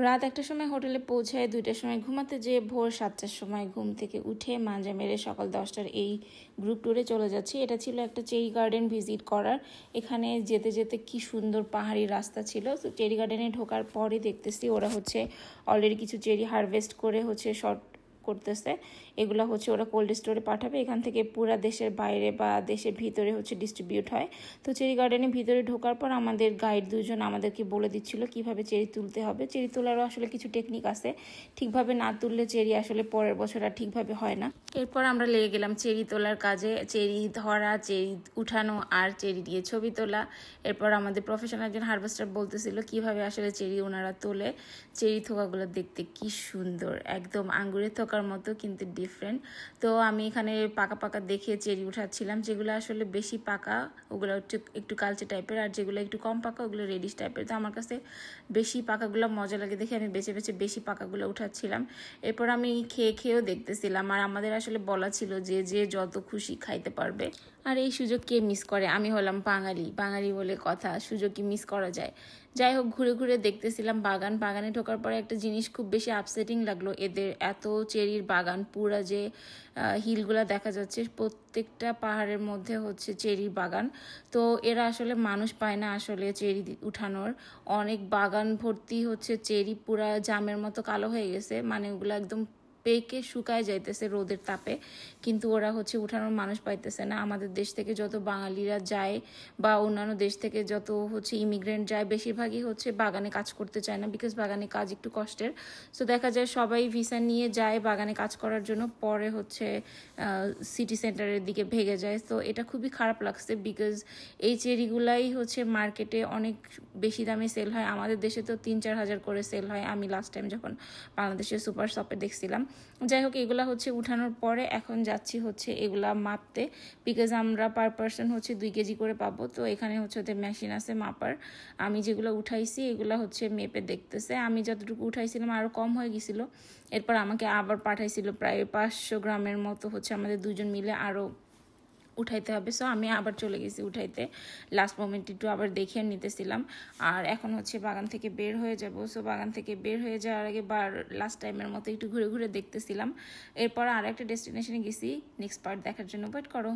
রাত ১টার সময় হোটেলে পৌঁছায়, ২টার সময় ঘুমাতে যেয়ে ভোর ৭টার সময় ঘুম থেকে উঠে মাঞ্জা মেরে সকাল ১০টার এই গ্রুপ ট্যুরে চলে যাচ্ছি। এটা ছিল একটা চেরি গার্ডেন ভিজিট করার। এখানে যেতে যেতে কি সুন্দর পাহাড়ি রাস্তা ছিল। তো চেরি গার্ডেনে ঢোকার পরে দেখতেছি ওরা অলরেডি কিছু চেরি হারভেস্ট করে শর্ট করতেছে। এগুলো ওরা কোল্ড স্টোরে পাঠাবে, এখান থেকে পুরা দেশের বাইরে বা দেশের ভিতরে ডিস্ট্রিবিউট হয়। তো চেরি গার্ডেনের ভিতরে ঢোকার পর আমাদের গাইড দুজন আমাদেরকে বলে দিচ্ছিল কিভাবে চেরি তুলতে হবে। চেরি তোলারও কিছু টেকনিক আছে, ঠিকভাবে না তুললে চেরি পরের বছর আর ঠিকভাবে হয় না। এরপর আমরা লেগে গেলাম চেরি তোলার কাজে, চেরি ধরা, চেরি উঠানো আর চেরি দিয়ে ছবি তোলা। এরপর আমাদের প্রফেশনাল একজন হারভেস্টার বলতেছিল কিভাবে চেরি ওনারা তোলে। চেরি থোকাগুলো দেখতে কি সুন্দর, একদম আঙ্গুরের থোকার মতো কিন্তু ডিফারেন্ট। তো আমি এখানে পাকা পাকা দেখে চেরি উঠাচ্ছিলাম। যেগুলো বেশি পাকা ওগুলো একটু কালচে টাইপের, আর যেগুলো একটু কম পাকা ওগুলো রেডিশ টাইপের। তো আমার কাছে বেশি পাকাগুলো মজা লাগে দেখে আমি বেছে বেছে বেশি পাকাগুলো উঠাচ্ছিলাম। এরপর আমি খেয়েও দেখতেছিলাম। আর আমাদের বলা ছিল যে যে যত খুশি খাইতে পারবে। আর এই সুযোগ কে মিস করে? আমি হলাম বাঙালি বলে কথা, সুযোগ কি মিস করা যায়? যাই হোক, ঘুরে ঘুরে দেখতেছিলাম বাগানে ঢোকার পরে একটা জিনিস খুব বেশি আপসেটিং লাগলো। এদের এত চেরির বাগান, পুরা যে হিলগুলা দেখা যাচ্ছে প্রত্যেকটা পাহাড়ের মধ্যে চেরির বাগান। তো এরা মানুষ পায় না চেরি উঠানোর। অনেক বাগান ভর্তি চেরি, পুরা জামের মতো কালো হয়ে গেছে, মানে ওগুলো একদম পেকে শুকায় যাইতেছে রোদের তাপে, কিন্তু ওরা উঠানোর মানুষ পাইতেছে না। আমাদের দেশ থেকে যত বাঙালিরা যায় বা অন্যান্য দেশ থেকে যত ইমিগ্রেন্ট যায়, বেশিরভাগই বাগানে কাজ করতে চায় না, বিকজ বাগানে কাজ একটু কষ্টের। সো দেখা যায় সবাই ভিসা নিয়ে যায় বাগানে কাজ করার জন্য, পরে সিটি সেন্টারের দিকে ভেগে যায়। তো এটা খুবই খারাপ লাগছে, বিকজ এই চেরিগুলাই মার্কেটে অনেক বেশি দামে সেল হয়। আমাদের দেশে তো ৩-৪ হাজার করে সেল হয়, আমি লাস্ট টাইম যখন বাংলাদেশের সুপার শপে দেখছিলাম। যাই হোক, এগুলা উঠানোর পরে এখন যাচ্ছি এগুলা মাপতে, বিকজ আমরা পার পার্সন 2 কেজি করে পাবো। তো এখানে ওদের মেশিন আছে মাপার। আমি যেগুলো উঠাইছি এগুলা মেপে দেখতেছে। আমি যতটুকু উঠাইছিলাম আরও কম হয়ে গেছিল। এরপর আমাকে আবার পাঠাইছিল প্রায় 500 গ্রামের মতো আমাদের দুজন মিলে আরও উঠাইতে হবে। সো আমি আবার চলে গেছি উঠাইতে। লাস্ট মোমেন্ট একটু আবার দেখে নিতেছিলাম। আর এখন বাগান থেকে বের হয়ে যাব। সো বাগান থেকে বের হয়ে যাওয়ার আগে লাস্ট টাইমের মতো একটু ঘুরে ঘুরে দেখতেছিলাম। এরপর আর একটা ডেস্টিনেশনে গেছি, নেক্সট পার্ট দেখার জন্য ওয়েট করো।